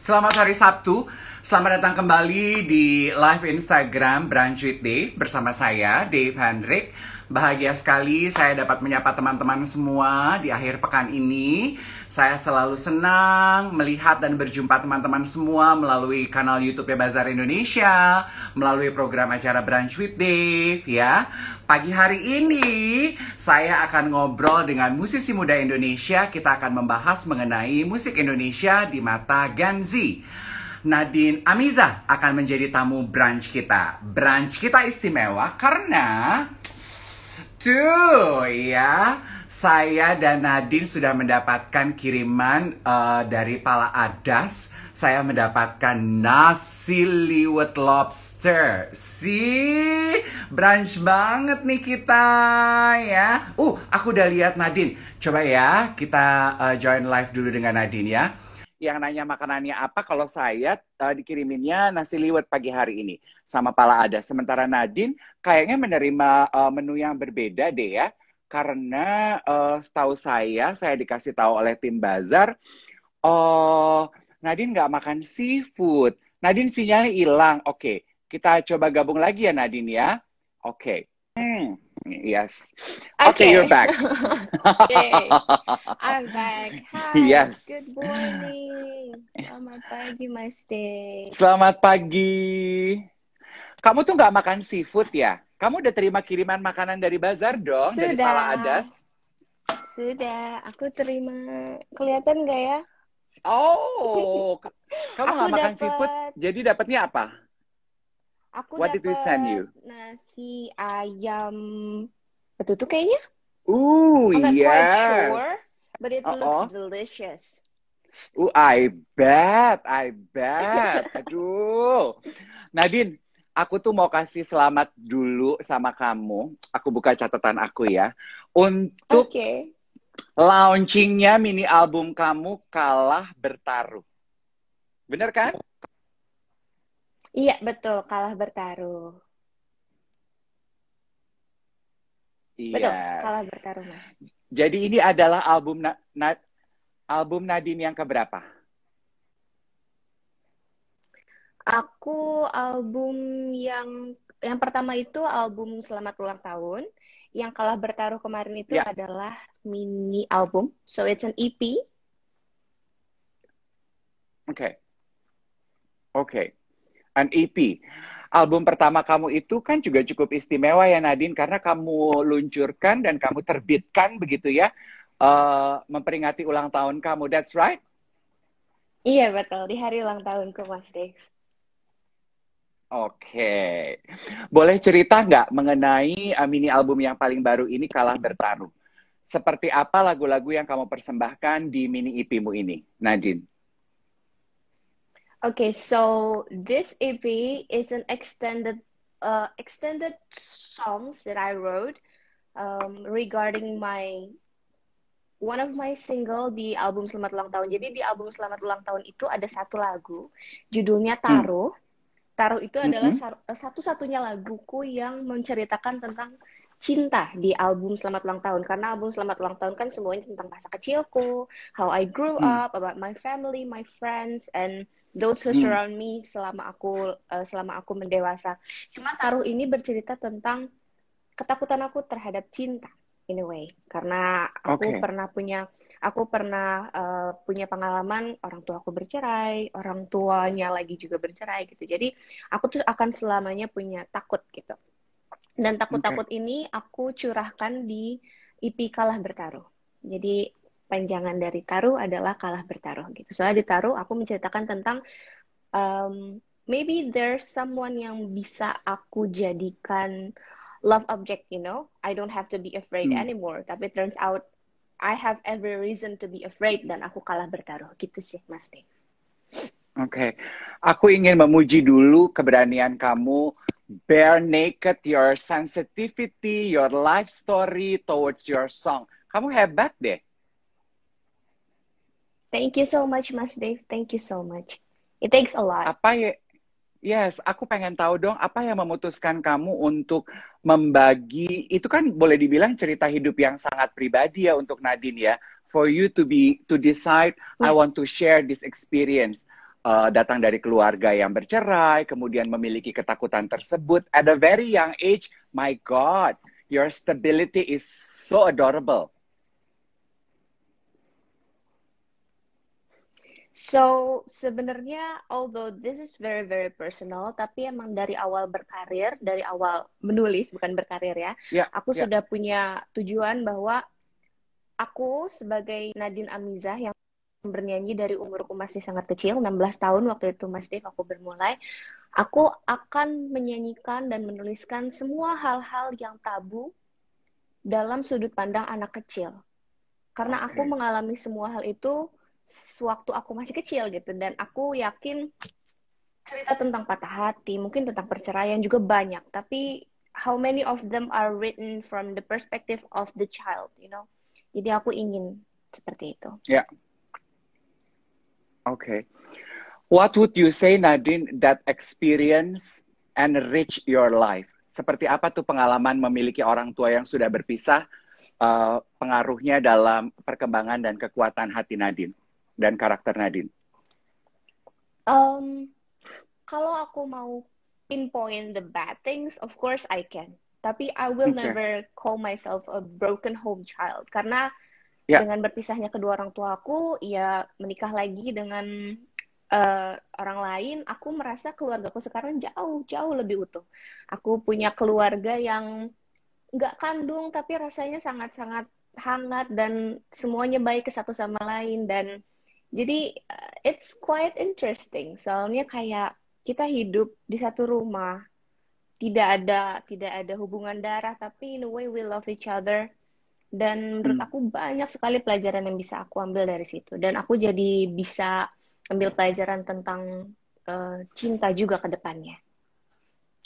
Selamat hari Sabtu. Selamat datang kembali di live Instagram Brunch with Dave bersama saya, Dave Hendrik. Bahagia sekali saya dapat menyapa teman-teman semua di akhir pekan ini. Saya selalu senang melihat dan berjumpa teman-teman semua melalui kanal YouTube Bazar Indonesia, melalui program acara Brunch with Dave ya. Pagi hari ini saya akan ngobrol dengan musisi muda Indonesia. Kita akan membahas mengenai musik Indonesia di mata Gen Z. Nadine Amiza akan menjadi tamu brunch kita. Brunch kita istimewa karena ya, saya dan Nadine sudah mendapatkan kiriman dari Pala Adas. Saya mendapatkan nasi liwet lobster. Brunch banget nih kita ya. Aku udah lihat Nadine. Coba ya, kita join live dulu dengan Nadine ya. Yang nanya makanannya apa, kalau saya dikiriminnya nasi liwet pagi hari ini sama Pala Adas. Sementara Nadine kayaknya menerima menu yang berbeda deh ya. Karena setahu saya dikasih tahu oleh tim Bazar, Nadine nggak makan seafood. Nadine sinyalnya hilang. Oke, kita coba gabung lagi ya Nadine ya. Oke. Yes. Okay, you're back. Yay. I'm back. Hi. Yes. Good morning. Selamat pagi, Mas Day. Selamat pagi. Kamu tuh nggak makan seafood ya? Kamu udah terima kiriman makanan dari Bazar dong? Dari Pala Adas? Sudah. Aku terima. Kelihatan nggak ya? Oh, kamu nggak makan seafood, jadi dapatnya apa? What did we send you? Nasi ayam betutu kayaknya. I'm not yes. quite sure, but it looks delicious. I bet. Aduh. Nadine, aku tuh mau kasih selamat dulu sama kamu. Aku buka catatan aku ya. Untuk launchingnya mini album kamu, Kalah Bertaruh. Bener kan? Iya, betul. Kalah Bertaruh. Yes. Betul, Kalah Bertaruh, Mas. Jadi ini adalah album album Nadine yang keberapa? Aku album yang pertama itu album Selamat Ulang Tahun. Yang Kalah Bertaruh kemarin itu adalah mini album. So it's an EP. Oke. An EP. Album pertama kamu itu kan juga cukup istimewa ya Nadine, karena kamu luncurkan dan kamu terbitkan begitu ya, memperingati ulang tahun kamu. That's right? Iya betul, di hari ulang tahunku Mas Dave. Oke. Boleh cerita nggak mengenai mini album yang paling baru ini, Kalah Bertaruh? Seperti apa lagu-lagu yang kamu persembahkan di mini EP-mu ini, Nadine? Okay, so this EP is an extended songs that I wrote regarding one of my single di album Selamat Ulang Tahun. Jadi di album Selamat Ulang Tahun itu ada satu lagu, judulnya Taruh. Taruh itu adalah satu-satunya laguku yang menceritakan tentang cinta di album Selamat Ulang Tahun. Karena album Selamat Ulang Tahun kan semuanya tentang masa kecilku, how I grew up, about my family, my friends, and those who surround me selama aku mendewasa. Cuma Taruh ini bercerita tentang ketakutan aku terhadap cinta in a way. Karena aku pernah punya pengalaman orang tua aku bercerai, orang tuanya lagi juga bercerai gitu. Jadi aku tuh akan selamanya punya takut gitu. Dan takut-takut ini aku curahkan di EP Kalah Bertaruh. Jadi panjangan dari Taruh adalah Kalah Bertaruh gitu. Soalnya di Taruh aku menceritakan tentang maybe there's someone yang bisa aku jadikan love object, you know. I don't have to be afraid anymore. Tapi turns out I have every reason to be afraid dan aku kalah bertaruh. Gitu sih, Mas Dave. Oke. Aku ingin memuji dulu keberanian kamu bare naked your sensitivity, your life story towards your song. Kamu hebat deh. Thank you so much, Mas Dave. Thank you so much. It takes a lot. Yes, aku pengen tahu dong apa yang memutuskan kamu untuk membagi, itu kan boleh dibilang cerita hidup yang sangat pribadi ya untuk Nadine ya. For you to decide, I want to share this experience. datang dari keluarga yang bercerai, kemudian memiliki ketakutan tersebut at a very young age. My God, your stability is so adorable. So, sebenarnya, although this is very, very personal, tapi emang dari awal berkarir, dari awal menulis, bukan berkarir ya, Ya, aku ya. sudah punya tujuan bahwa aku sebagai Nadine Amizah yang bernyanyi dari umurku masih sangat kecil, 16 tahun waktu itu Mas Dev aku bermulai, aku akan menyanyikan dan menuliskan semua hal-hal yang tabu dalam sudut pandang anak kecil. Karena aku Oke. mengalami semua hal itu sewaktu aku masih kecil gitu, dan aku yakin cerita tentang patah hati, mungkin tentang perceraian juga banyak, tapi how many of them are written from the perspective of the child, you know? Jadi aku ingin seperti itu. Ya, oke. What would you say, Nadine, that experience enrich your life? Seperti apa tuh pengalaman memiliki orang tua yang sudah berpisah, pengaruhnya dalam perkembangan dan kekuatan hati Nadine dan karakter Nadine? Kalau aku mau pinpoint the bad things, of course I can. Tapi I will Oke. never call myself a broken home child. Karena Ya, dengan berpisahnya kedua orang tua aku, ya menikah lagi dengan orang lain, aku merasa keluargaku sekarang jauh lebih utuh. Aku punya keluarga yang nggak kandung, tapi rasanya sangat-sangat hangat dan semuanya baik ke satu sama lain. Dan jadi it's quite interesting. Soalnya kayak kita hidup di satu rumah, tidak ada hubungan darah, tapi in a way we love each other. Dan menurut hmm. aku banyak sekali pelajaran yang bisa aku ambil dari situ. Dan aku jadi bisa ambil pelajaran tentang cinta juga ke depannya.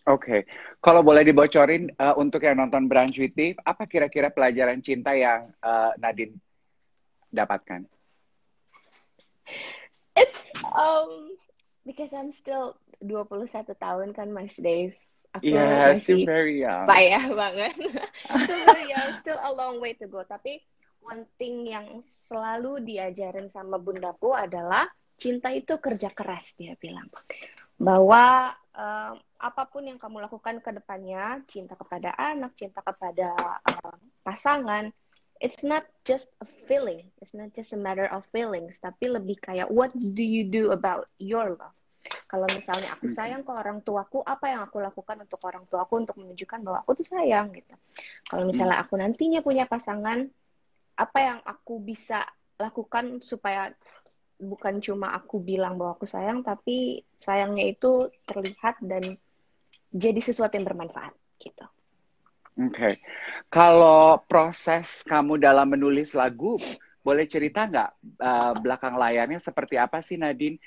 Oke. Kalau boleh dibocorin untuk yang nonton Brunch with Dave, apa kira-kira pelajaran cinta yang Nadine dapatkan? It's because I'm still 21 tahun kan Mas Dave. Aku Yes, you're masih very young. payah banget. Still very young, still a long way to go. Tapi one thing yang selalu diajarin sama bundaku adalah cinta itu kerja keras, dia bilang. Bahwa apapun yang kamu lakukan ke depannya, cinta kepada anak, cinta kepada pasangan, it's not just a feeling, it's not just a matter of feelings, tapi lebih kayak what do you do about your love. Kalau misalnya aku sayang ke orang tuaku, apa yang aku lakukan untuk orang tuaku untuk menunjukkan bahwa aku tuh sayang gitu. Kalau misalnya aku nantinya punya pasangan, apa yang aku bisa lakukan supaya bukan cuma aku bilang bahwa aku sayang, tapi sayangnya itu terlihat dan jadi sesuatu yang bermanfaat gitu. Oke. Kalau proses kamu dalam menulis lagu, boleh cerita nggak belakang layarnya seperti apa sih Nadine?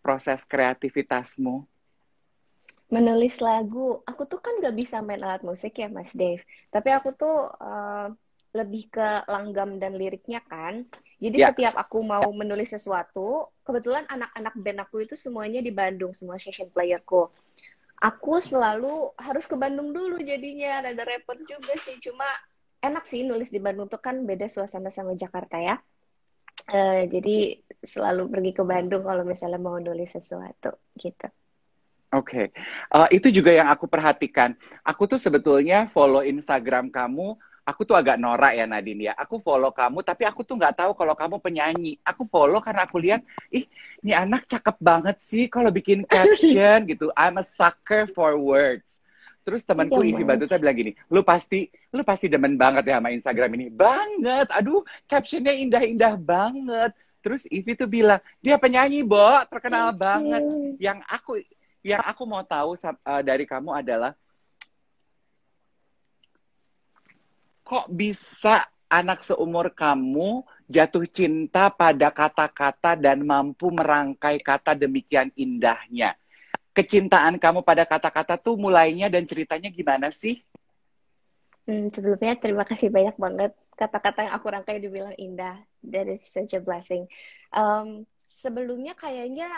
Proses kreativitasmu? Menulis lagu, aku tuh kan gak bisa main alat musik ya Mas Dave, tapi aku tuh lebih ke langgam dan liriknya kan. Jadi Ya. setiap aku mau menulis sesuatu, kebetulan anak-anak band aku itu semuanya di Bandung, semua session playerku. Aku selalu harus ke Bandung dulu jadinya, rada repot juga sih. Cuma enak sih nulis di Bandung tuh kan beda suasana sama Jakarta ya. Jadi selalu pergi ke Bandung kalau misalnya mau nulis sesuatu gitu. Oke. Itu juga yang aku perhatikan. Aku tuh sebetulnya follow Instagram kamu, aku tuh agak norak ya Nadine ya. Aku follow kamu, tapi aku tuh nggak tahu kalau kamu penyanyi. Aku follow karena aku lihat, ih, ini anak cakep banget sih kalau bikin caption gitu. I'm a sucker for words. Terus Iya temanku Ivi mas. Batuta bilang gini, lu pasti demen banget ya sama Instagram ini. Banget, aduh, captionnya indah-indah banget. Terus Ivi tuh bilang, dia penyanyi, Bo, terkenal Thank banget. you. Yang aku mau tahu dari kamu adalah kok bisa anak seumur kamu jatuh cinta pada kata-kata dan mampu merangkai kata demikian indahnya. Kecintaan kamu pada kata-kata tuh mulainya dan ceritanya gimana sih? Sebelumnya terima kasih banyak banget kata-kata yang aku rangkai dibilang indah. That is such a blessing. Sebelumnya kayaknya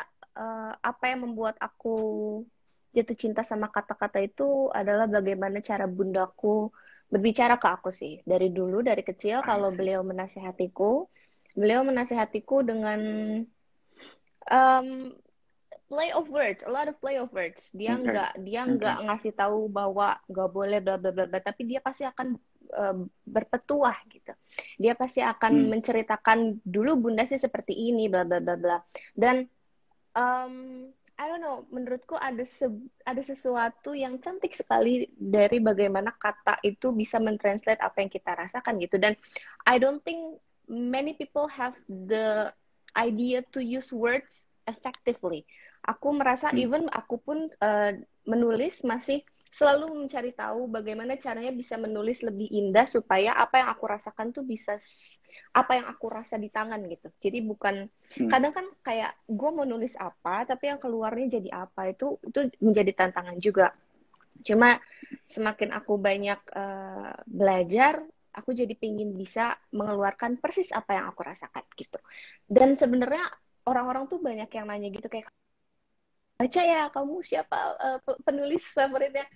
apa yang membuat aku jatuh cinta sama kata-kata itu adalah bagaimana cara bundaku berbicara ke aku sih. Dari dulu, dari kecil, I kalau see. beliau menasehatiku dengan um, play of words, a lot of play of words. Okay. Dia Okay. nggak ngasih tahu bahwa nggak boleh bla bla bla bla, tapi dia pasti akan berpetuah gitu. Dia pasti akan Hmm. menceritakan dulu bunda sih seperti ini bla bla bla bla. Dan I don't know, menurutku ada sesuatu yang cantik sekali dari bagaimana kata itu bisa mentranslate apa yang kita rasakan gitu. Dan I don't think many people have the idea to use words effectively. Aku merasa Hmm. even aku pun menulis masih selalu mencari tahu bagaimana caranya bisa menulis lebih indah supaya apa yang aku rasakan tuh bisa apa yang aku rasa di tangan gitu. Jadi bukan Hmm. kadang kan kayak gue mau nulis apa tapi yang keluarnya jadi apa, itu menjadi tantangan juga. Cuma semakin aku banyak belajar, aku jadi pengen bisa mengeluarkan persis apa yang aku rasakan gitu. Dan sebenarnya orang-orang tuh banyak yang nanya gitu kayak, baca ya kamu siapa penulis favoritnya.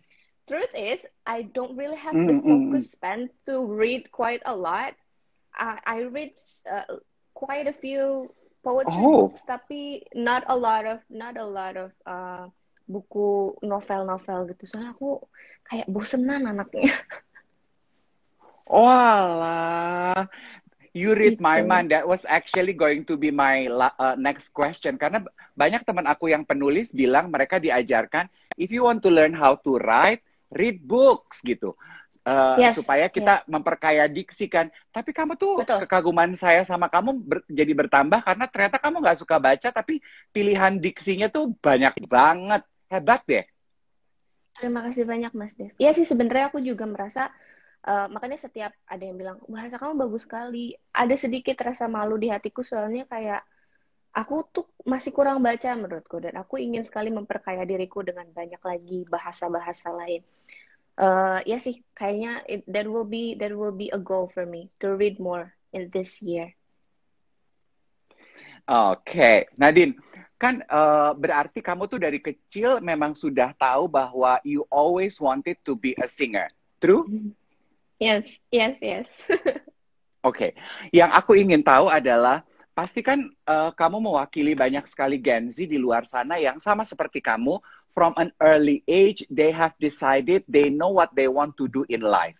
Truth is, I don't really have the Hmm. Hmm. focus span to read quite a lot. I read quite a few poetry Oh. books, tapi not a lot of buku novel-novel gitu. Soalnya aku kayak bosenan anaknya Walah. You read my gitu. mind. That was actually going to be my next question. Karena banyak teman aku yang penulis bilang mereka diajarkan, if you want to learn how to write, read books gitu. Yes, Supaya yes, kita memperkaya diksi kan. Tapi kamu tuh, betul. kekaguman saya sama kamu jadi bertambah karena ternyata kamu nggak suka baca, tapi pilihan diksinya tuh banyak banget. Hebat deh. Terima kasih banyak Mas Dev. Iya sih sebenarnya aku juga merasa makanya setiap ada yang bilang bahasa kamu bagus sekali, ada sedikit rasa malu di hatiku soalnya kayak aku tuh masih kurang baca menurutku dan aku ingin sekali memperkaya diriku dengan banyak lagi bahasa-bahasa lain. Ya sih, kayaknya that will be a goal for me to read more in this year. Oke, Nadine, kan berarti kamu tuh dari kecil memang sudah tahu bahwa you always wanted to be a singer. True? Yes, yes, yes. Oke, yang aku ingin tahu adalah pasti kan kamu mewakili banyak sekali Gen Z di luar sana yang sama seperti kamu, from an early age they have decided they know what they want to do in life.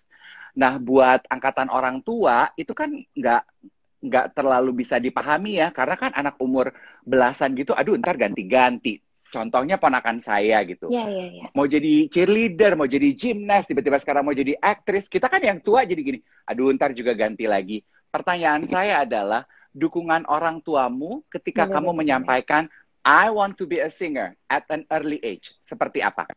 Nah, buat angkatan orang tua itu kan nggak terlalu bisa dipahami ya, karena kan anak umur belasan gitu, aduh ntar ganti-ganti. Contohnya ponakan saya gitu. Ya, ya, ya. Mau jadi cheerleader, mau jadi gymnast, tiba-tiba sekarang mau jadi aktris. Kita kan yang tua jadi gini, aduh ntar juga ganti lagi. Pertanyaan saya adalah, dukungan orang tuamu ketika Bener, kamu bener, bener. menyampaikan, I want to be a singer at an early age, seperti apa?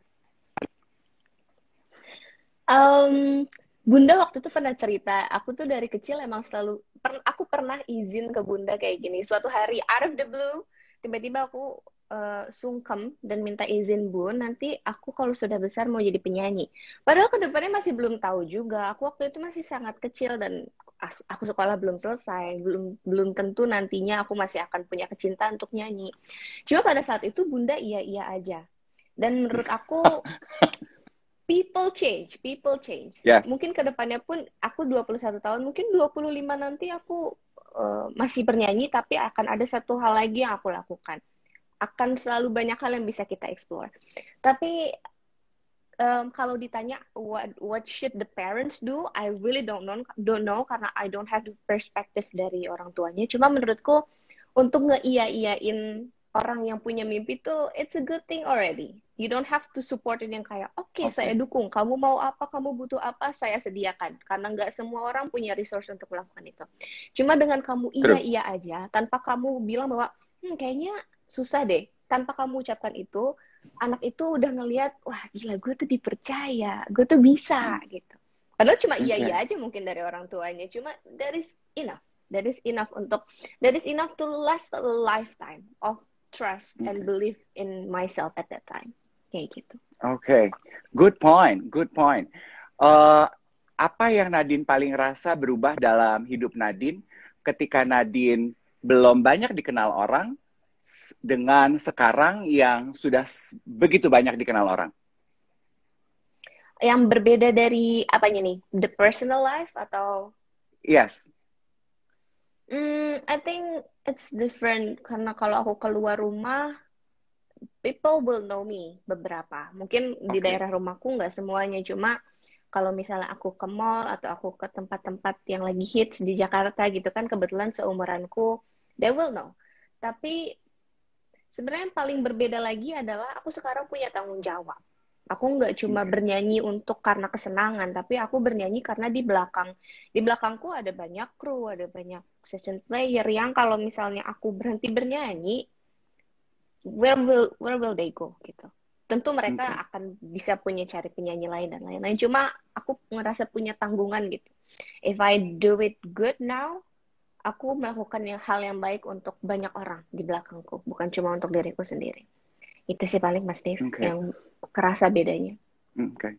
Um, Bunda waktu itu pernah cerita, aku tuh dari kecil emang selalu, aku pernah izin ke Bunda kayak gini. Suatu hari, out of the blue, tiba-tiba aku sungkem dan minta izin Bun, nanti aku kalau sudah besar mau jadi penyanyi. Padahal kedepannya masih belum tahu juga. Aku waktu itu masih sangat kecil dan aku sekolah belum selesai, belum belum tentu nantinya aku masih akan punya kecintaan untuk nyanyi. Cuma pada saat itu Bunda iya-iya aja. Dan menurut aku people change. Yes. Mungkin kedepannya pun aku 21 tahun, mungkin 25 nanti aku masih bernyanyi, tapi akan ada satu hal lagi yang aku lakukan. Akan selalu banyak hal yang bisa kita explore. Tapi kalau ditanya what should the parents do, I really don't know karena I don't have the perspective dari orang tuanya. Cuma menurutku untuk ngeiya-iyain orang yang punya mimpi tuh it's a good thing already. You don't have to support it yang kayak oke, saya Oke. dukung, kamu mau apa, kamu butuh apa, saya sediakan. Karena nggak semua orang punya resource untuk melakukan itu. Cuma dengan kamu True. iya-iya aja, tanpa kamu bilang bahwa kayaknya susah deh. Tanpa kamu ucapkan itu, anak itu udah ngelihat, wah gila gue tuh dipercaya, gue tuh bisa Hmm. gitu. Padahal cuma Oke. iya-iya aja mungkin dari orang tuanya. Cuma that is enough. That is enough to last a lifetime of trust and Oke. belief in myself at that time. Kayak gitu. Oke. Good point. Good point. Eh, apa yang Nadine paling rasa berubah dalam hidup Nadine ketika Nadine belum banyak dikenal orang dengan sekarang yang sudah begitu banyak dikenal orang? Yang berbeda dari apanya nih? The personal life atau Yes. I think it's different karena kalau aku keluar rumah people will know me beberapa. Mungkin di Oke. daerah rumahku nggak semuanya, cuma kalau misalnya aku ke mall atau aku ke tempat-tempat yang lagi hits di Jakarta gitu kan, kebetulan seumuranku, they will know. Tapi sebenarnya yang paling berbeda lagi adalah aku sekarang punya tanggung jawab. Aku nggak cuma Oke. bernyanyi untuk karena kesenangan, tapi aku bernyanyi karena di belakangku ada banyak kru, ada banyak session player yang kalau misalnya aku berhenti bernyanyi, where will they go gitu. Tentu mereka Oke. akan bisa punya cari penyanyi lain dan lain-lain. Cuma aku ngerasa punya tanggungan gitu. If I do it good now, aku melakukan hal yang baik untuk banyak orang di belakangku, bukan cuma untuk diriku sendiri. Itu sih paling Mas Dave Oke. yang kerasa bedanya. Oke.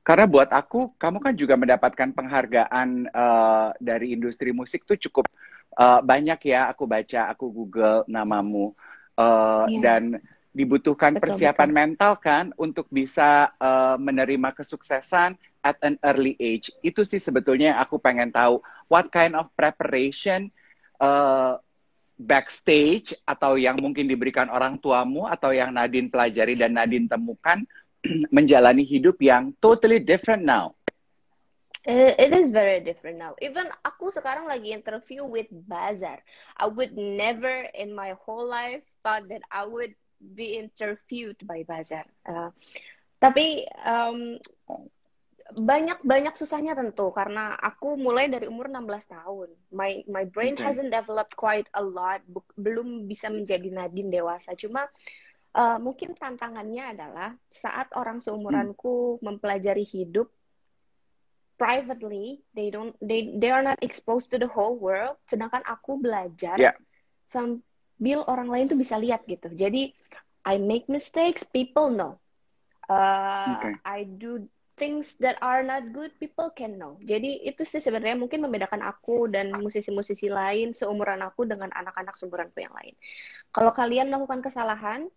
Karena buat aku, kamu kan juga mendapatkan penghargaan dari industri musik tuh cukup banyak ya. Aku baca, aku Google namamu. Iya, Dan dibutuhkan betul-betul. persiapan mental kan untuk bisa menerima kesuksesan at an early age. Itu sih sebetulnya yang aku pengen tahu. What kind of preparation uh, backstage atau yang mungkin diberikan orang tuamu atau yang Nadine pelajari dan Nadine temukan menjalani hidup yang totally different now. It is very different now. Even aku sekarang lagi interview with Bazar. I would never in my whole life thought that I would be interviewed by Bazar. Tapi banyak susahnya tentu karena aku mulai dari umur 16 tahun. My brain Okay. hasn't developed quite a lot, belum bisa menjadi Nadine dewasa. Cuma mungkin tantangannya adalah saat orang Hmm. seumuranku mempelajari hidup privately, they are not exposed to the whole world, sedangkan aku belajar Yeah. sambil orang lain tuh bisa lihat gitu. Jadi I make mistakes, people know. Okay. I do things that are not good, people can know. Jadi itu sih sebenarnya mungkin membedakan aku dan musisi-musisi lain seumuran aku dengan anak-anak seumuranku yang lain. Kalau kalian melakukan kesalahan,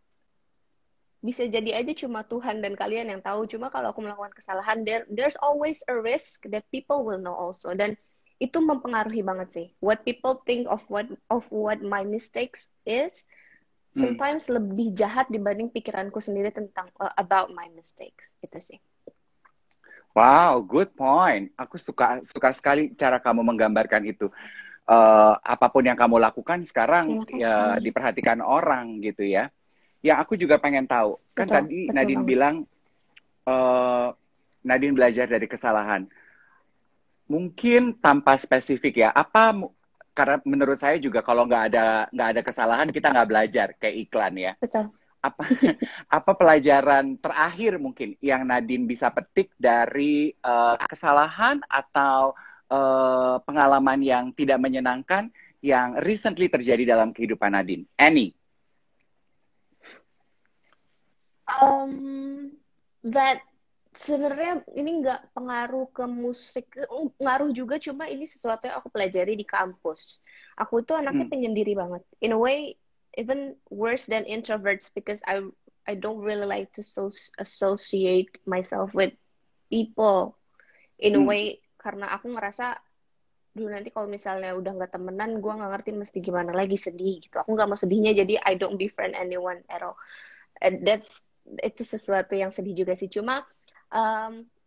bisa jadi aja cuma Tuhan dan kalian yang tahu. Cuma kalau aku melakukan kesalahan, there's always a risk that people will know also. Dan itu mempengaruhi banget sih. What people think of what my mistakes is, Hmm. sometimes lebih jahat dibanding pikiranku sendiri tentang about my mistakes. Itu sih. Wow, good point. Aku suka sekali cara kamu menggambarkan itu. Apapun yang kamu lakukan sekarang Terima ya kasih. diperhatikan orang gitu ya. Yang aku juga pengen tahu, kan Betul, tadi betul Nadine banget. bilang eh, Nadine belajar dari kesalahan. Mungkin tanpa spesifik ya. Karena menurut saya juga kalau nggak ada kesalahan kita nggak belajar kayak iklan ya. Betul. Apa apa pelajaran terakhir mungkin yang Nadine bisa petik dari kesalahan atau pengalaman yang tidak menyenangkan yang recently terjadi dalam kehidupan Nadine? Annie. That sebenarnya ini nggak pengaruh ke musik, ngaruh juga, cuma ini sesuatu yang aku pelajari di kampus. Aku tuh anaknya Hmm. penyendiri banget. In a way, even worse than introverts because I don't really like to associate myself with people. In a Hmm. way, karena aku ngerasa dulu nanti kalau misalnya udah nggak temenan, gue nggak ngerti mesti gimana lagi, sedih gitu. Aku nggak mau sedihnya, jadi I don't befriend anyone at all. That's itu sesuatu yang sedih juga sih. Cuma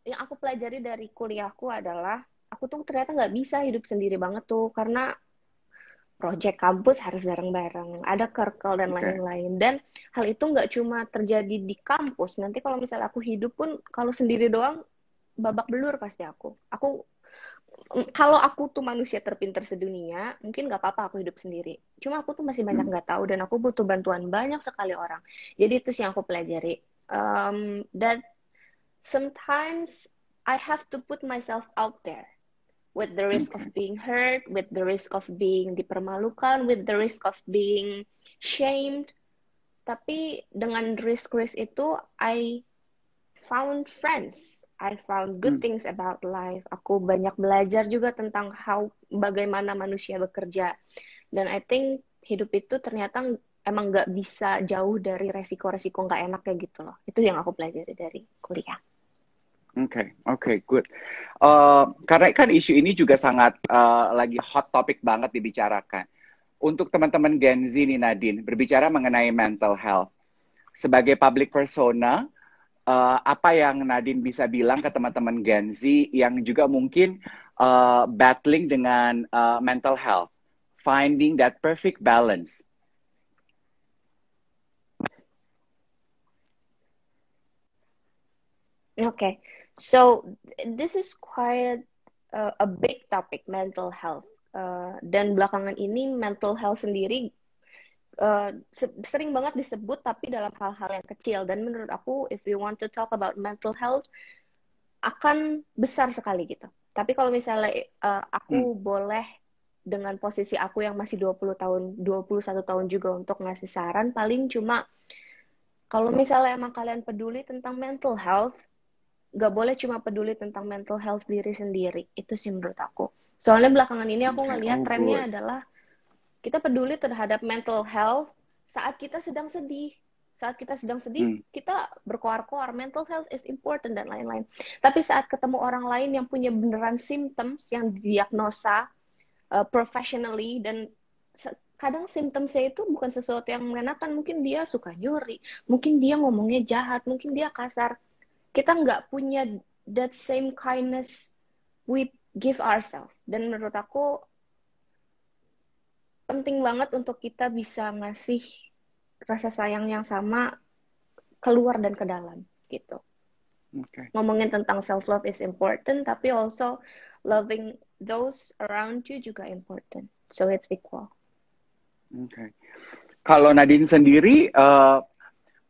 yang aku pelajari dari kuliahku adalah aku tuh ternyata nggak bisa hidup sendiri banget tuh karena project kampus harus bareng-bareng, ada kerkel dan Oke. lain-lain. Dan hal itu nggak cuma terjadi di kampus. Nanti kalau misalnya aku hidup pun kalau sendiri doang babak belur pasti aku. Kalau aku tuh manusia terpintar sedunia, mungkin nggak apa-apa aku hidup sendiri. Cuma aku tuh masih banyak Hmm. nggak tahu dan aku butuh bantuan banyak sekali orang. Jadi itu sih yang aku pelajari. That sometimes I have to put myself out there with the risk of Oke. being hurt, with the risk of being dipermalukan, with the risk of being shamed. Tapi dengan risk-risk itu, I found friends. I found good Hmm. things about life. Aku banyak belajar juga tentang bagaimana manusia bekerja. Dan I think hidup itu ternyata emang nggak bisa jauh dari resiko-resiko nggak enak kayak gitu loh. Itu yang aku pelajari dari kuliah. Oke, good. Karena kan isu ini juga sangat lagi hot topic banget dibicarakan. untuk teman-teman Gen Z nih Nadine, berbicara mengenai mental health. Sebagai public persona, apa yang Nadine bisa bilang ke teman-teman Gen Z yang juga mungkin battling dengan mental health, finding that perfect balance? Okay, so this is quite a big topic, mental health. Dan belakangan ini mental health sendiri sering banget disebut, tapi dalam hal-hal yang kecil. Dan menurut aku, if you want to talk about mental health, akan besar sekali gitu. Tapi kalau misalnya aku boleh dengan posisi aku yang masih 20 tahun, 21 tahun juga untuk ngasih saran, paling cuma kalau misalnya emang kalian peduli tentang mental health, gak boleh cuma peduli tentang mental health diri sendiri. Itu sih menurut aku. Soalnya belakangan ini aku ngelihat trennya adalah kita peduli terhadap mental health saat kita sedang sedih. Saat kita sedang sedih, kita berkoar-koar, mental health is important dan lain-lain. Tapi saat ketemu orang lain yang punya beneran symptoms yang didiagnosa professionally, dan kadang symptomsnya itu bukan sesuatu yang mengenakan. Mungkin dia suka nyuri, mungkin dia ngomongnya jahat, mungkin dia kasar. Kita nggak punya that same kindness we give ourselves. Dan menurut aku penting banget untuk kita bisa ngasih rasa sayang yang sama keluar dan ke dalam gitu. Ngomongin tentang self love is important, tapi also loving those around you juga important. So it's equal. Kalau Nadine sendiri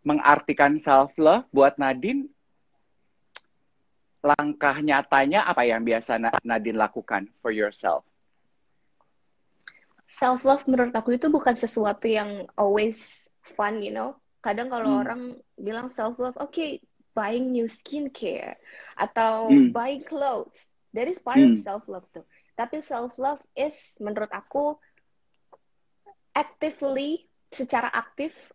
mengartikan self love buat Nadine, langkah nyatanya apa yang biasa Nadine lakukan for yourself? Self love menurut aku itu bukan sesuatu yang always fun, you know. Kadang kalau orang bilang self love, okay, buying new skincare atau buying clothes, that is part of self love tuh. Tapi self love is menurut aku actively, secara aktif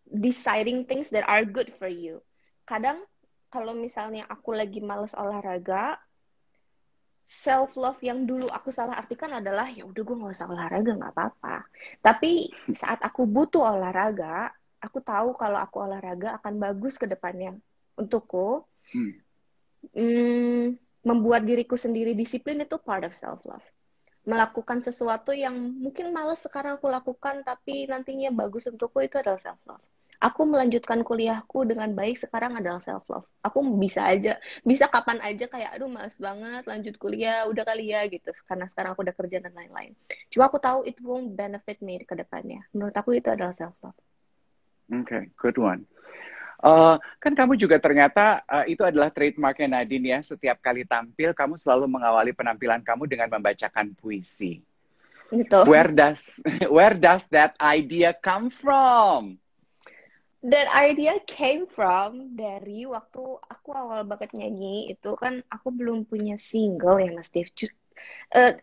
deciding things that are good for you. Kadang kalau misalnya aku lagi males olahraga, self love yang dulu aku salah artikan adalah ya udah gue nggak usah olahraga, nggak apa-apa. Tapi saat aku butuh olahraga, aku tahu kalau aku olahraga akan bagus ke depannya untukku. Membuat diriku sendiri disiplin itu part of self love. Melakukan sesuatu yang mungkin males sekarang aku lakukan, tapi nantinya bagus untukku, itu adalah self love. Aku melanjutkan kuliahku dengan baik sekarang adalah self love. Aku bisa kapan aja kayak aduh males banget lanjut kuliah, udah kali ya gitu, karena sekarang aku udah kerja dan lain-lain. Cuma aku tahu it won't benefit me ke depannya. Menurut aku itu adalah self love. Okay, good one. Kan kamu juga ternyata itu adalah trademarknya Nadine ya. Setiap kali tampil, kamu selalu mengawali penampilan kamu dengan membacakan puisi. Gitu. Where does that idea come from? That idea came from dari waktu aku awal banget nyanyi. Itu kan aku belum punya single ya Mas Dev.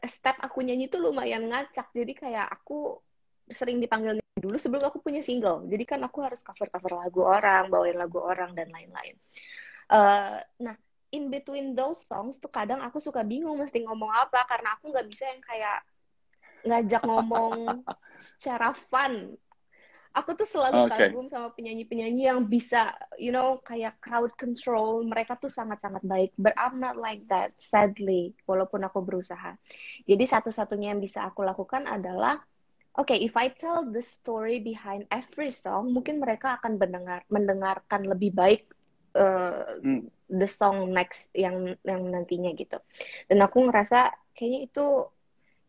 Step aku nyanyi itu lumayan ngacak. Jadi kayak aku sering dipanggil dulu sebelum aku punya single. Jadi kan aku harus cover-cover lagu orang, bawain lagu orang, dan lain-lain. Nah, in between those songs tuh kadang aku suka bingung mesti ngomong apa. Karena aku nggak bisa yang kayak ngajak ngomong secara fun. Aku tuh selalu kagum sama penyanyi-penyanyi yang bisa, you know, kayak crowd control. Mereka tuh sangat-sangat baik. But I'm not like that, sadly. Walaupun aku berusaha. Jadi satu-satunya yang bisa aku lakukan adalah, okay, if I tell the story behind every song, mungkin mereka akan mendengarkan lebih baik the song next yang nantinya gitu. Dan aku ngerasa kayaknya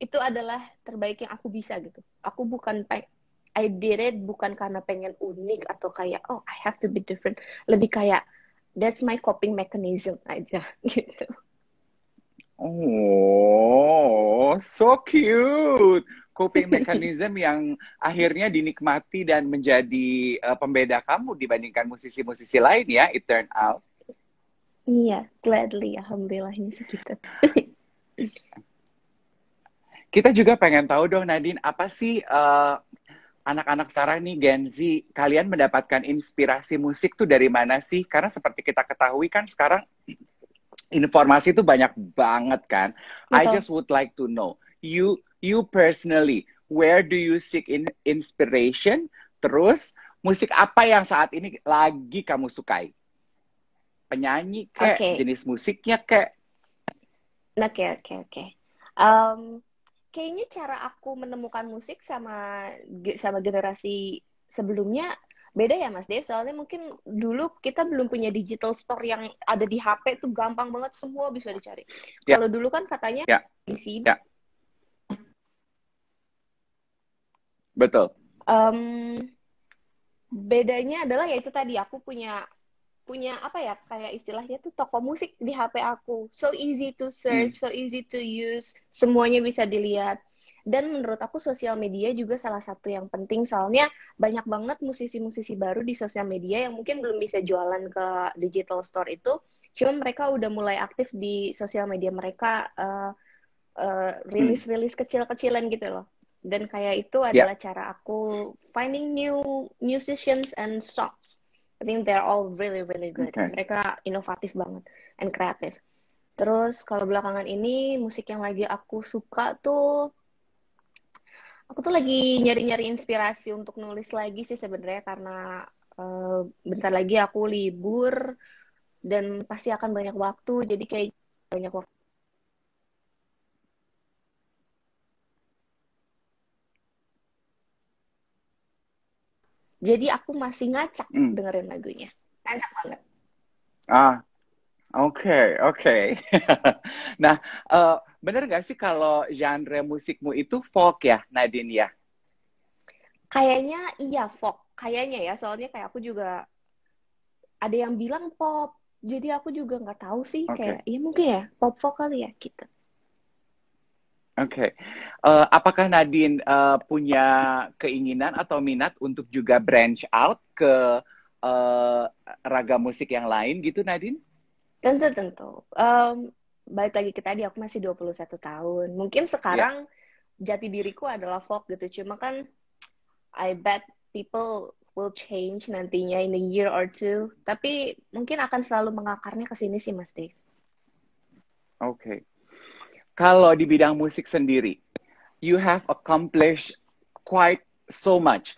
itu adalah terbaik yang aku bisa gitu. Aku I did it bukan karena pengen unik atau kayak oh I have to be different. Lebih kayak that's my coping mechanism aja gitu. Oh, so cute. Coping mechanism yang akhirnya dinikmati dan menjadi pembeda kamu dibandingkan musisi-musisi lain ya, it turned out. Iya, gladly, alhamdulillahnya segitu. Kita juga pengen tahu dong Nadine, apa sih anak-anak sekarang nih Gen Z, kalian mendapatkan inspirasi musik tuh dari mana sih? Karena seperti kita ketahui kan sekarang informasi itu banyak banget kan. Betul. I just would like to know, you personally, where do you seek inspiration? Terus musik apa yang saat ini lagi kamu sukai? Penyanyi kek, Oke, jenis musiknya kek? oke, oke, oke. Em, Kayaknya cara aku menemukan musik sama generasi sebelumnya beda ya Mas Dev. Soalnya mungkin dulu kita belum punya digital store yang ada di HP tuh gampang banget semua bisa dicari. Ya, Kalau dulu kan katanya ya, di CD. ya, betul. Em, Bedanya adalah ya itu tadi aku punya punya apa ya kayak istilahnya tuh toko musik di HP aku. So easy to Hmm, search, so easy to use, semuanya bisa dilihat. Dan menurut aku sosial media juga salah satu yang penting soalnya banyak banget musisi-musisi baru di sosial media yang mungkin belum bisa jualan ke digital store itu, cuma mereka udah mulai aktif di sosial media mereka hmm, rilis-rilis kecil-kecilan gitu loh. Dan kayak itu ya, adalah cara aku finding new musicians and songs. I think they're all really really good. oke. Mereka inovatif banget and kreatif. Terus kalau belakangan ini musik yang lagi aku suka tuh, aku tuh lagi nyari-nyari inspirasi untuk nulis lagi sih sebenarnya karena bentar lagi aku libur dan pasti akan banyak waktu. Jadi kayak banyak waktu. Jadi aku masih ngacak Hmm. dengerin lagunya. Ngacak banget. Ah, oke, oke. Nah, bener gak sih kalau genre musikmu itu folk ya, Nadine ya? Kayaknya iya folk. Kayaknya ya, soalnya kayak aku juga ada yang bilang pop. Jadi aku juga nggak tahu sih. Kayak, Oke, iya mungkin ya, pop folk kali ya gitu. oke. Apakah Nadine punya keinginan atau minat untuk juga branch out ke eh, ragam musik yang lain gitu, Nadine? Tentu-tentu. Balik lagi ke tadi, aku masih 21 tahun. Mungkin Ya. sekarang jati diriku adalah folk gitu. Cuma kan, I bet people will change nantinya in a year or two. Tapi mungkin akan selalu mengakarnya ke sini sih, Mas Dave. Oke. Kalau di bidang musik sendiri, you have accomplished quite so much.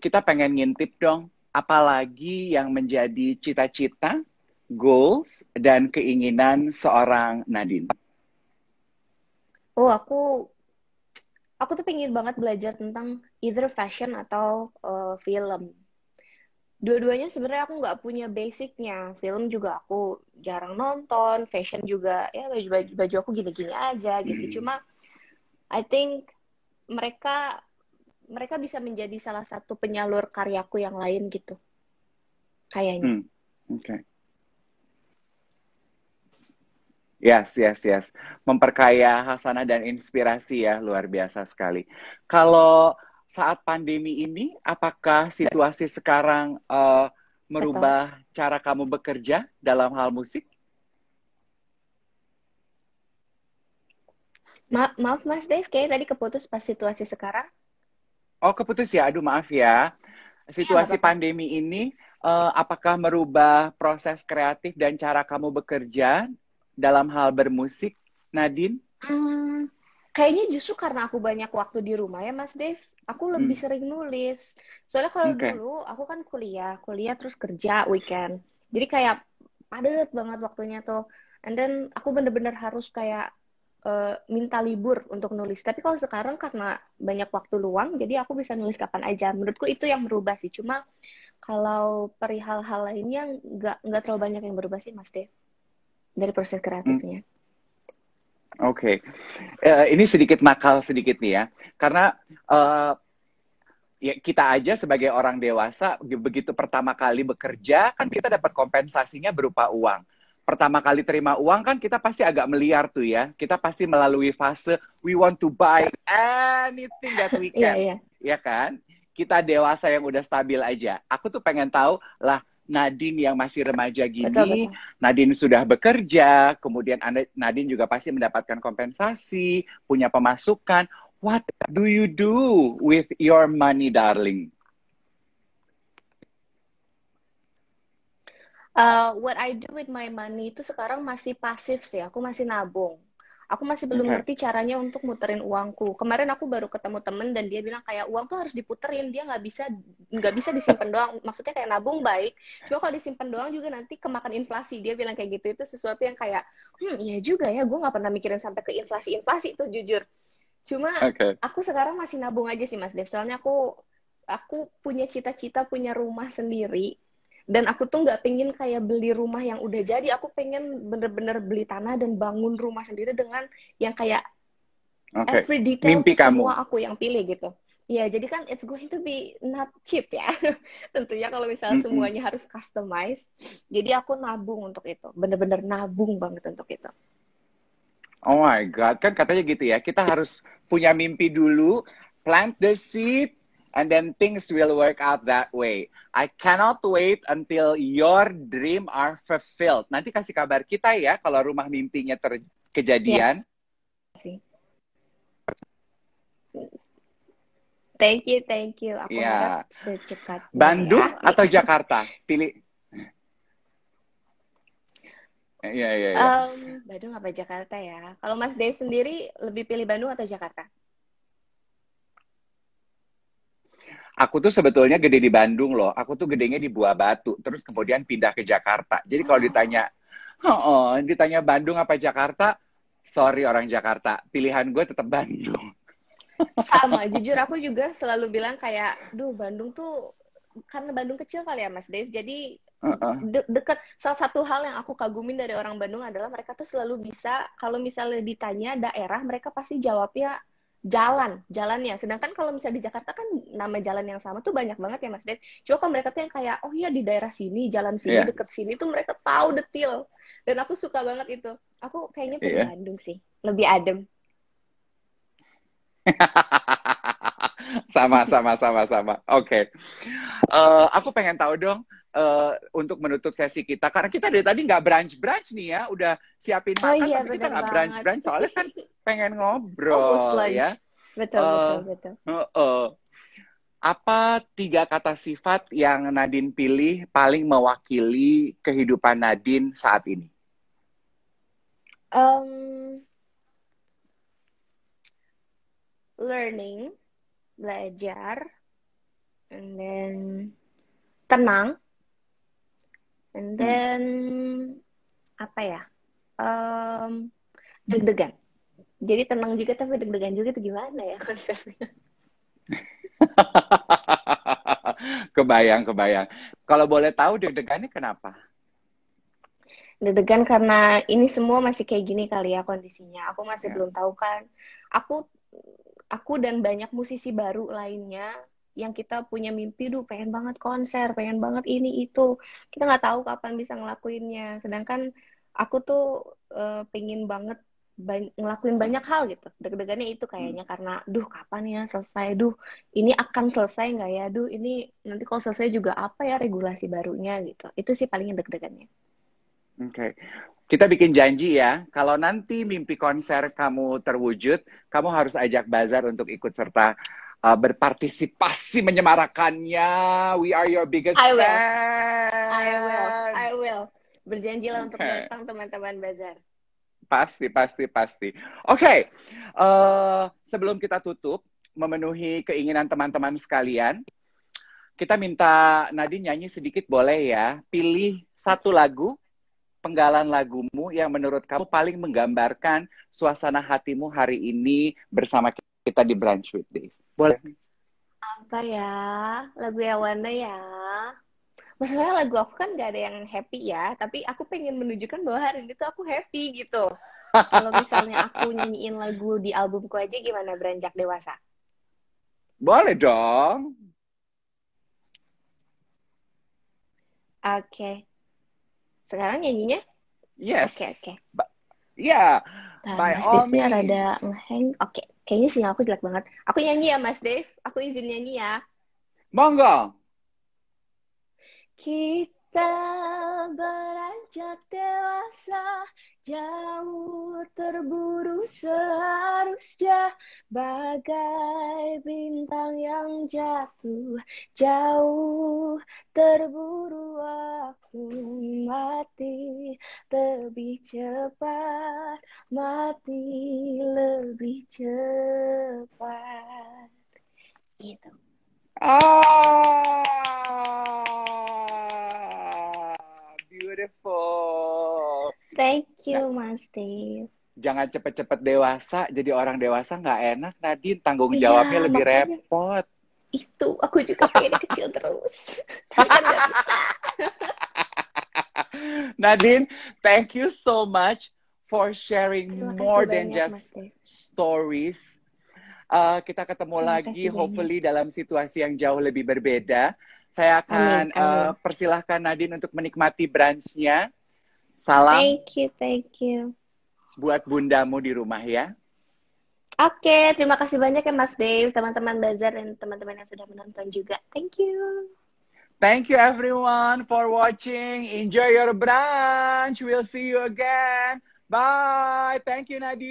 Kita pengen ngintip dong, apalagi yang menjadi cita-cita, goals, dan keinginan seorang Nadine. Oh, aku tuh pengen banget belajar tentang either fashion atau film. Dua-duanya sebenarnya aku nggak punya basicnya. Film juga aku jarang nonton, fashion juga ya baju aku gini-gini aja gitu. Cuma I think mereka mereka bisa menjadi salah satu penyalur karyaku yang lain gitu, kayaknya. Hmm, oke. Okay. Yes, yes, yes. Memperkaya hasanah dan inspirasi ya, luar biasa sekali. Kalau saat pandemi ini, apakah situasi sekarang Betul. merubah cara kamu bekerja dalam hal musik? Maaf Mas Dave, kayak tadi keputus pas situasi sekarang. Oh, keputus ya. Aduh, maaf ya. Iya, nggak Situasi apa-apa. pandemi ini, apakah merubah proses kreatif dan cara kamu bekerja dalam hal bermusik, Nadine? Hmm, Kayaknya justru karena aku banyak waktu di rumah ya, Mas Dev, aku lebih Hmm, sering nulis. Soalnya kalau oke. dulu aku kan kuliah terus kerja weekend. Jadi kayak padet banget waktunya tuh. And then aku bener-bener harus kayak minta libur untuk nulis. Tapi kalau sekarang karena banyak waktu luang, jadi aku bisa nulis kapan aja. Menurutku itu yang berubah sih. Cuma kalau perihal hal lainnya nggak terlalu banyak yang berubah sih, Mas Dev, dari proses Hmm, kreatifnya. oke. Ini sedikit nakal sedikit nih ya. Karena ya kita aja sebagai orang dewasa begitu pertama kali bekerja kan kita dapat kompensasinya berupa uang. Pertama kali terima uang kan kita pasti agak meliar tuh ya. Kita pasti melalui fase we want to buy anything that we Iya, can. iya. Ya kan? Kita dewasa yang udah stabil aja. Aku tuh pengen tahu lah Nadine yang masih remaja Betul, gini, betul. Nadine sudah bekerja, kemudian Nadine juga pasti mendapatkan kompensasi, punya pemasukan. What do you do with your money, darling? What I do with my money itu sekarang masih pasif sih. Aku masih nabung. Aku masih belum Oke. ngerti caranya untuk muterin uangku. Kemarin aku baru ketemu temen dan dia bilang kayak uang tuh harus diputerin, dia nggak bisa disimpan doang. Maksudnya kayak nabung baik, cuma kalau disimpan doang juga nanti kemakan inflasi. Dia bilang kayak gitu, itu sesuatu yang kayak, iya juga ya, gue nggak pernah mikirin sampai ke inflasi tuh jujur. Cuma Oke. aku sekarang masih nabung aja sih Mas Dev. Soalnya aku punya cita-cita punya rumah sendiri. Dan aku tuh nggak pengen kayak beli rumah yang udah jadi. Aku pengen bener-bener beli tanah dan bangun rumah sendiri dengan yang kayak Oke. every detail Mimpi tuh kamu. semua aku yang pilih gitu. Ya, jadi kan it's going to be not cheap ya. Tentunya kalau misalnya Mm-mm. semuanya harus customize. Jadi aku nabung untuk itu. Bener-bener nabung banget untuk itu. Oh my God, kan katanya gitu ya. Kita harus punya mimpi dulu, plant the seed, and then things will work out that way. I cannot wait until your dream are fulfilled. Nanti kasih kabar kita ya kalau rumah mimpinya Yes kejadian. sih. Thank you, thank you. Aku harap Ya, secepatnya ya. Bandung atau Jakarta? Pilih. Iya, iya, iya. Bandung apa Jakarta ya? Kalau Mas Dave sendiri lebih pilih Bandung atau Jakarta? Aku tuh sebetulnya gede di Bandung loh. Aku tuh gedenya di Buah Batu, terus kemudian pindah ke Jakarta. Jadi kalau ditanya, oh, ditanya Bandung apa Jakarta, sorry orang Jakarta, pilihan gue tetap Bandung. Sama, jujur aku juga selalu bilang kayak, duh Bandung tuh karena Bandung kecil kali ya Mas Dave. Jadi Heeh. dekat. Salah satu hal yang aku kagumin dari orang Bandung adalah mereka tuh selalu bisa kalau misalnya ditanya daerah, mereka pasti jawabnya jalannya. Sedangkan kalau misalnya di Jakarta kan nama jalan yang sama tuh banyak banget ya Mas Dave. Cuma kalau mereka tuh yang kayak, oh iya di daerah sini, jalan sini, Iya, deket sini tuh mereka tahu detail. Dan aku suka banget itu. Aku kayaknya pilih iya. Bandung sih, lebih adem. Sama, sama, sama, sama. Oke. Aku pengen tahu dong, untuk menutup sesi kita, karena kita dari tadi nggak brunch-brunch nih ya, udah siapin Oh makan, iya, tapi kita bener nggak banget. brunch-brunch, soalnya kan pengen Almost ngobrol lunch. ya. Betul, Eh, betul, betul. Apa 3 kata sifat yang Nadine pilih paling mewakili kehidupan Nadine saat ini? Um, Learning, belajar, and then tenang, and Hmm. then apa ya? Um, Deg-degan. Jadi tenang juga tapi deg-degan juga itu gimana ya konsepnya? Kebayang, kebayang. Kalau boleh tahu deg-degannya kenapa? Deg-degan karena ini semua masih kayak gini kali ya kondisinya. Aku masih Ya. belum tahu kan. Aku aku dan banyak musisi baru lainnya yang kita punya mimpi, duh pengen banget konser, pengen banget ini itu. Kita nggak tahu kapan bisa ngelakuinnya. Sedangkan aku tuh pengen banget ngelakuin banyak hal gitu. Deg-degannya itu Hmm. kayaknya karena, duh kapan ya selesai, duh ini akan selesai nggak ya, duh ini nanti kalau selesai juga apa ya regulasi barunya gitu. Itu sih paling deg-degannya. Oke. Kita bikin janji ya, kalau nanti mimpi konser kamu terwujud, kamu harus ajak Bazar untuk ikut serta berpartisipasi menyemarakannya. We are your biggest I will. I fans. will. Berjanjilah untuk Oke. datang teman-teman Bazar. Pasti, pasti, pasti. Oke, sebelum kita tutup, memenuhi keinginan teman-teman sekalian, kita minta Nadine nyanyi sedikit boleh ya? Pilih satu lagu, penggalan lagumu yang menurut kamu paling menggambarkan suasana hatimu hari ini bersama kita di Brunch with Dave. Boleh? Apa ya? Lagu yang mana ya? Masalahnya lagu aku kan gak ada yang happy ya, tapi aku pengen menunjukkan bahwa hari ini tuh aku happy gitu. Kalau misalnya aku nyanyiin lagu di albumku aja gimana Beranjak Dewasa? Boleh dong. Oke. Sekarang nyanyinya? Yes. Oke. Ya, by Mas all Dave-nya rada means. ngehang. Oke. Kayaknya sinyal aku jelek banget. Aku nyanyi ya Mas Dave. Aku izin nyanyi ya. Monggo. Kita Tak beranjak dewasa, jauh terburu seharusnya, bagai bintang yang jatuh, jauh terburu waktu, mati lebih cepat, mati lebih cepat. Gitu. Beautiful. Thank Nah, you, Mas Dave. jangan cepet-cepet dewasa. Jadi orang dewasa nggak enak, Nadine. Tanggung jawabnya Iya, lebih makanya repot. itu aku juga pengen kecil terus. Tapi kan nggak bisa. Nadine, thank you so much for sharing Terima kasih more than banyak, Mas just Dave. stories. Kita ketemu Terima lagi, kasih banyak. hopefully dalam situasi yang jauh lebih berbeda. Saya Amin, akan amin. persilahkan Nadine untuk menikmati brunch-nya. Salam Thank you, thank you. buat bundamu di rumah ya. Oke, terima kasih banyak ya Mas Dave, teman-teman Bazar dan teman-teman yang sudah menonton juga. Thank you. Thank you everyone for watching. Enjoy your brunch. We'll see you again. Bye. Thank you, Nadine.